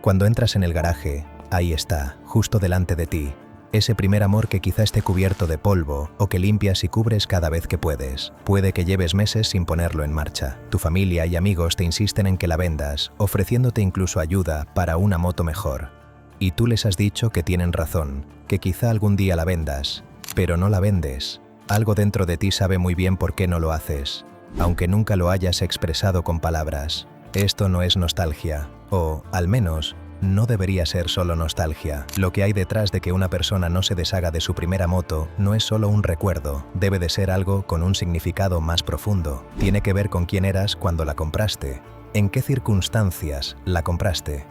Cuando entras en el garaje, ahí está, justo delante de ti, ese primer amor que quizá esté cubierto de polvo o que limpias y cubres cada vez que puedes. Puede que lleves meses sin ponerlo en marcha. Tu familia y amigos te insisten en que la vendas, ofreciéndote incluso ayuda para una moto mejor. Y tú les has dicho que tienen razón, que quizá algún día la vendas, pero no la vendes. Algo dentro de ti sabe muy bien por qué no lo haces, aunque nunca lo hayas expresado con palabras. Esto no es nostalgia, o, al menos, no debería ser solo nostalgia. Lo que hay detrás de que una persona no se deshaga de su primera moto no es solo un recuerdo, debe de ser algo con un significado más profundo. Tiene que ver con quién eras cuando la compraste, en qué circunstancias la compraste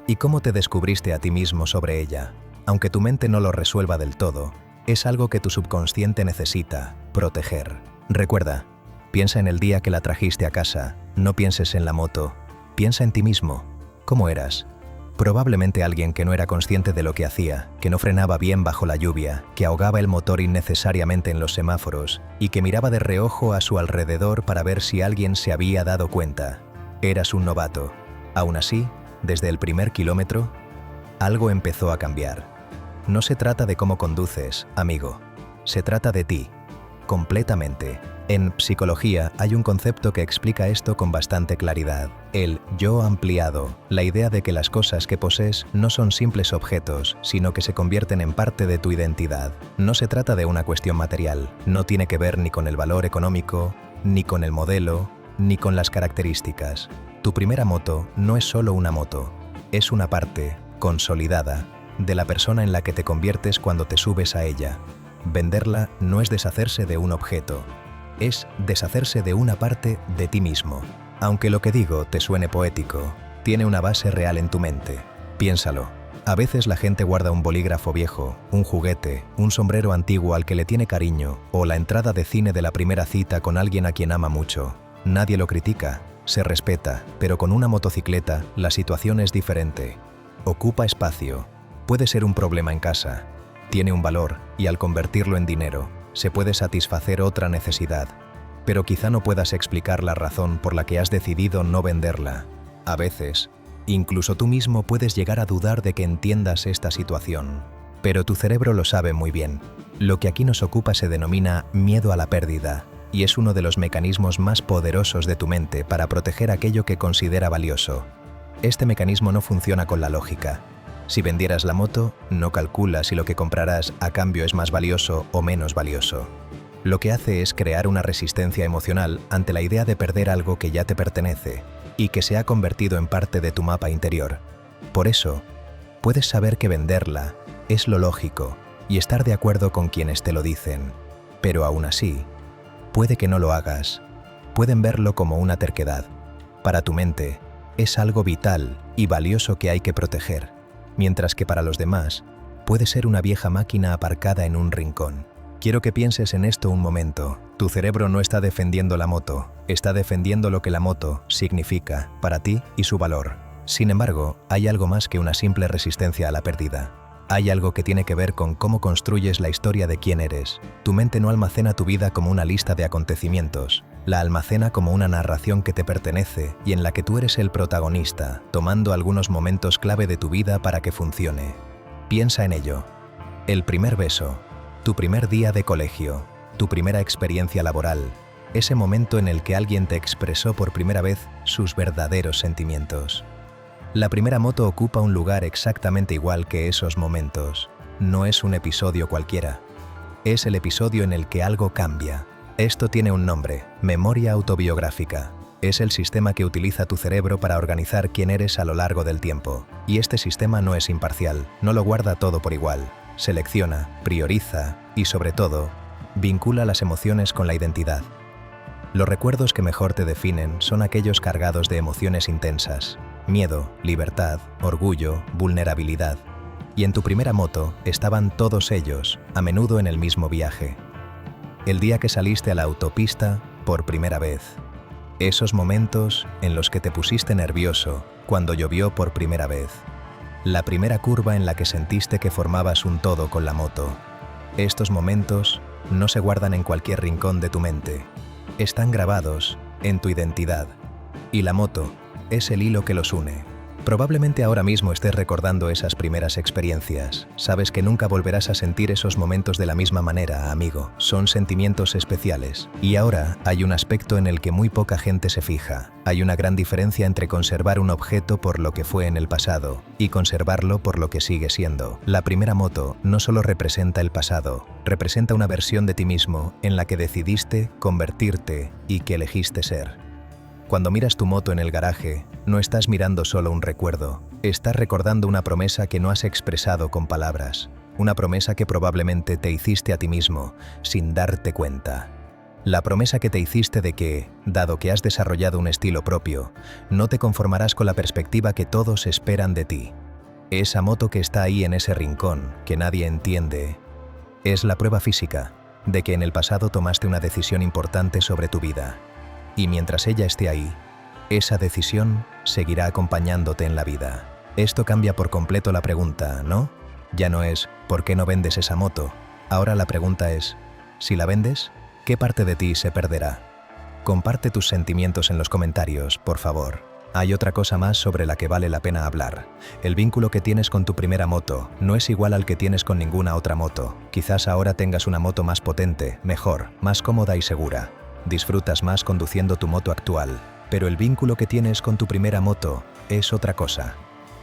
y cómo te descubriste a ti mismo sobre ella. Aunque tu mente no lo resuelva del todo, es algo que tu subconsciente necesita proteger. Recuerda, piensa en el día que la trajiste a casa, no pienses en la moto, piensa en ti mismo. ¿Cómo eras? Probablemente alguien que no era consciente de lo que hacía, que no frenaba bien bajo la lluvia, que ahogaba el motor innecesariamente en los semáforos y que miraba de reojo a su alrededor para ver si alguien se había dado cuenta. Eras un novato. Aún así, desde el primer kilómetro, algo empezó a cambiar. No se trata de cómo conduces, amigo. Se trata de ti, completamente. En psicología hay un concepto que explica esto con bastante claridad. El yo ampliado, la idea de que las cosas que posees no son simples objetos, sino que se convierten en parte de tu identidad. No se trata de una cuestión material, no tiene que ver ni con el valor económico, ni con el modelo, ni con las características. Tu primera moto no es solo una moto, es una parte, consolidada, de la persona en la que te conviertes cuando te subes a ella. Venderla no es deshacerse de un objeto, es deshacerse de una parte de ti mismo. Aunque lo que digo te suene poético, tiene una base real en tu mente. Piénsalo. A veces la gente guarda un bolígrafo viejo, un juguete, un sombrero antiguo al que le tiene cariño, o la entrada de cine de la primera cita con alguien a quien ama mucho. Nadie lo critica, se respeta, pero con una motocicleta la situación es diferente. Ocupa espacio. Puede ser un problema en casa. Tiene un valor y al convertirlo en dinero, se puede satisfacer otra necesidad, pero quizá no puedas explicar la razón por la que has decidido no venderla. A veces, incluso tú mismo puedes llegar a dudar de que entiendas esta situación, pero tu cerebro lo sabe muy bien. Lo que aquí nos ocupa se denomina miedo a la pérdida, y es uno de los mecanismos más poderosos de tu mente para proteger aquello que considera valioso. Este mecanismo no funciona con la lógica. Si vendieras la moto, no calculas si lo que comprarás a cambio es más valioso o menos valioso. Lo que hace es crear una resistencia emocional ante la idea de perder algo que ya te pertenece y que se ha convertido en parte de tu mapa interior. Por eso, puedes saber que venderla es lo lógico y estar de acuerdo con quienes te lo dicen. Pero aún así, puede que no lo hagas. Pueden verlo como una terquedad. Para tu mente, es algo vital y valioso que hay que proteger. Mientras que para los demás, puede ser una vieja máquina aparcada en un rincón. Quiero que pienses en esto un momento. Tu cerebro no está defendiendo la moto, está defendiendo lo que la moto significa para ti y su valor. Sin embargo, hay algo más que una simple resistencia a la pérdida. Hay algo que tiene que ver con cómo construyes la historia de quién eres. Tu mente no almacena tu vida como una lista de acontecimientos. La almacena como una narración que te pertenece y en la que tú eres el protagonista, tomando algunos momentos clave de tu vida para que funcione. Piensa en ello. El primer beso, tu primer día de colegio, tu primera experiencia laboral, ese momento en el que alguien te expresó por primera vez sus verdaderos sentimientos. La primera moto ocupa un lugar exactamente igual que esos momentos. No es un episodio cualquiera. Es el episodio en el que algo cambia. Esto tiene un nombre, memoria autobiográfica. Es el sistema que utiliza tu cerebro para organizar quién eres a lo largo del tiempo. Y este sistema no es imparcial, no lo guarda todo por igual. Selecciona, prioriza y, sobre todo, vincula las emociones con la identidad. Los recuerdos que mejor te definen son aquellos cargados de emociones intensas. Miedo, libertad, orgullo, vulnerabilidad. Y en tu primera moto estaban todos ellos, a menudo en el mismo viaje. El día que saliste a la autopista por primera vez. Esos momentos en los que te pusiste nervioso cuando llovió por primera vez. La primera curva en la que sentiste que formabas un todo con la moto. Estos momentos no se guardan en cualquier rincón de tu mente. Están grabados en tu identidad. Y la moto es el hilo que los une. Probablemente ahora mismo estés recordando esas primeras experiencias. Sabes que nunca volverás a sentir esos momentos de la misma manera, amigo. Son sentimientos especiales. Y ahora hay un aspecto en el que muy poca gente se fija. Hay una gran diferencia entre conservar un objeto por lo que fue en el pasado y conservarlo por lo que sigue siendo. La primera moto no solo representa el pasado, representa una versión de ti mismo en la que decidiste convertirte y que elegiste ser. Cuando miras tu moto en el garaje, no estás mirando solo un recuerdo, estás recordando una promesa que no has expresado con palabras, una promesa que probablemente te hiciste a ti mismo sin darte cuenta. La promesa que te hiciste de que, dado que has desarrollado un estilo propio, no te conformarás con la perspectiva que todos esperan de ti. Esa moto que está ahí en ese rincón, que nadie entiende, es la prueba física de que en el pasado tomaste una decisión importante sobre tu vida. Y mientras ella esté ahí, esa decisión seguirá acompañándote en la vida. Esto cambia por completo la pregunta, ¿no? Ya no es ¿por qué no vendes esa moto? Ahora la pregunta es, si la vendes, ¿qué parte de ti se perderá? Comparte tus sentimientos en los comentarios, por favor. Hay otra cosa más sobre la que vale la pena hablar. El vínculo que tienes con tu primera moto no es igual al que tienes con ninguna otra moto. Quizás ahora tengas una moto más potente, mejor, más cómoda y segura. Disfrutas más conduciendo tu moto actual, pero el vínculo que tienes con tu primera moto es otra cosa.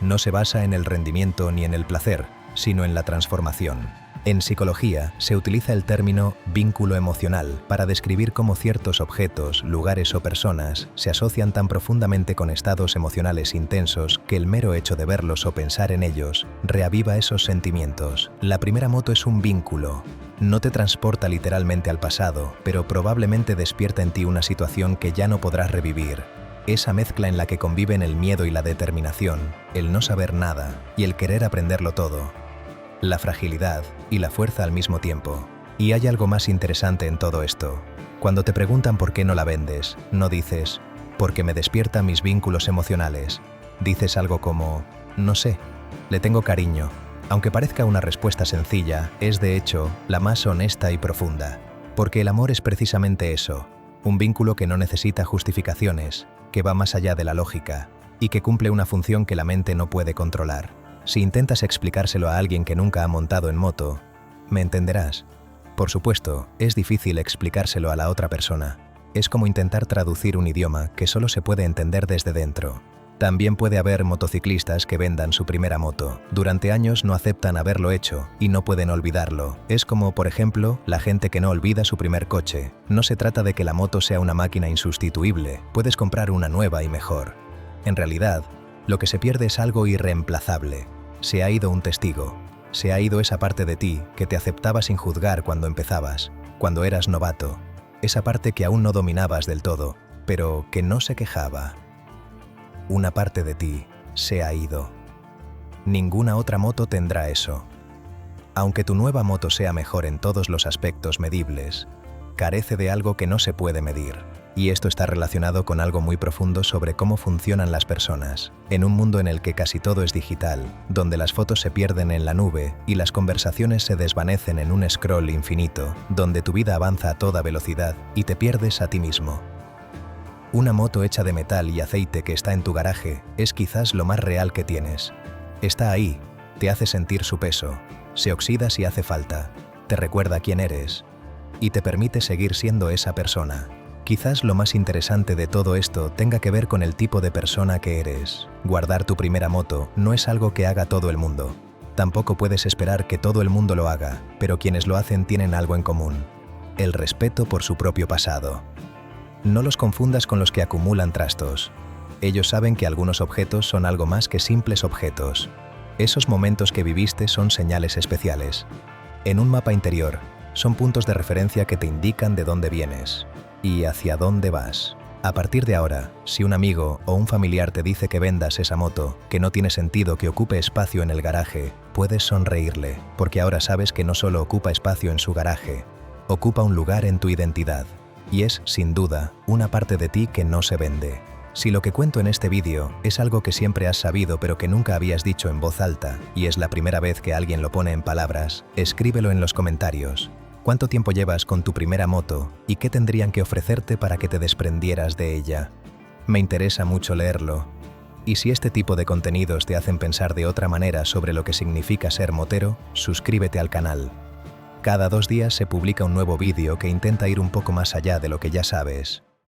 No se basa en el rendimiento ni en el placer, sino en la transformación. En psicología se utiliza el término vínculo emocional para describir cómo ciertos objetos, lugares o personas se asocian tan profundamente con estados emocionales intensos que el mero hecho de verlos o pensar en ellos reaviva esos sentimientos. La primera moto es un vínculo. No te transporta literalmente al pasado, pero probablemente despierta en ti una situación que ya no podrás revivir. Esa mezcla en la que conviven el miedo y la determinación, el no saber nada y el querer aprenderlo todo. La fragilidad y la fuerza al mismo tiempo. Y hay algo más interesante en todo esto. Cuando te preguntan por qué no la vendes, no dices, porque me despierta mis vínculos emocionales. Dices algo como, no sé, le tengo cariño. Aunque parezca una respuesta sencilla, es de hecho la más honesta y profunda. Porque el amor es precisamente eso, un vínculo que no necesita justificaciones, que va más allá de la lógica y que cumple una función que la mente no puede controlar. Si intentas explicárselo a alguien que nunca ha montado en moto, me entenderás. Por supuesto, es difícil explicárselo a la otra persona. Es como intentar traducir un idioma que solo se puede entender desde dentro. También puede haber motociclistas que vendan su primera moto. Durante años no aceptan haberlo hecho y no pueden olvidarlo. Es como, por ejemplo, la gente que no olvida su primer coche. No se trata de que la moto sea una máquina insustituible. Puedes comprar una nueva y mejor. En realidad, lo que se pierde es algo irreemplazable. Se ha ido un testigo. Se ha ido esa parte de ti que te aceptaba sin juzgar cuando empezabas, cuando eras novato. Esa parte que aún no dominabas del todo, pero que no se quejaba. Una parte de ti se ha ido. Ninguna otra moto tendrá eso. Aunque tu nueva moto sea mejor en todos los aspectos medibles, carece de algo que no se puede medir. Y esto está relacionado con algo muy profundo sobre cómo funcionan las personas. En un mundo en el que casi todo es digital, donde las fotos se pierden en la nube y las conversaciones se desvanecen en un scroll infinito, donde tu vida avanza a toda velocidad y te pierdes a ti mismo. Una moto hecha de metal y aceite que está en tu garaje es quizás lo más real que tienes. Está ahí, te hace sentir su peso, se oxida si hace falta, te recuerda quién eres y te permite seguir siendo esa persona. Quizás lo más interesante de todo esto tenga que ver con el tipo de persona que eres. Guardar tu primera moto no es algo que haga todo el mundo. Tampoco puedes esperar que todo el mundo lo haga, pero quienes lo hacen tienen algo en común: el respeto por su propio pasado. No los confundas con los que acumulan trastos. Ellos saben que algunos objetos son algo más que simples objetos. Esos momentos que viviste son señales especiales. En un mapa interior, son puntos de referencia que te indican de dónde vienes y hacia dónde vas. A partir de ahora, si un amigo o un familiar te dice que vendas esa moto, que no tiene sentido que ocupe espacio en el garaje, puedes sonreírle, porque ahora sabes que no solo ocupa espacio en su garaje, ocupa un lugar en tu identidad. Y es, sin duda, una parte de ti que no se vende. Si lo que cuento en este vídeo es algo que siempre has sabido pero que nunca habías dicho en voz alta, y es la primera vez que alguien lo pone en palabras, escríbelo en los comentarios. ¿Cuánto tiempo llevas con tu primera moto y qué tendrían que ofrecerte para que te desprendieras de ella? Me interesa mucho leerlo. Y si este tipo de contenidos te hacen pensar de otra manera sobre lo que significa ser motero, suscríbete al canal. Cada 2 días se publica un nuevo vídeo que intenta ir un poco más allá de lo que ya sabes.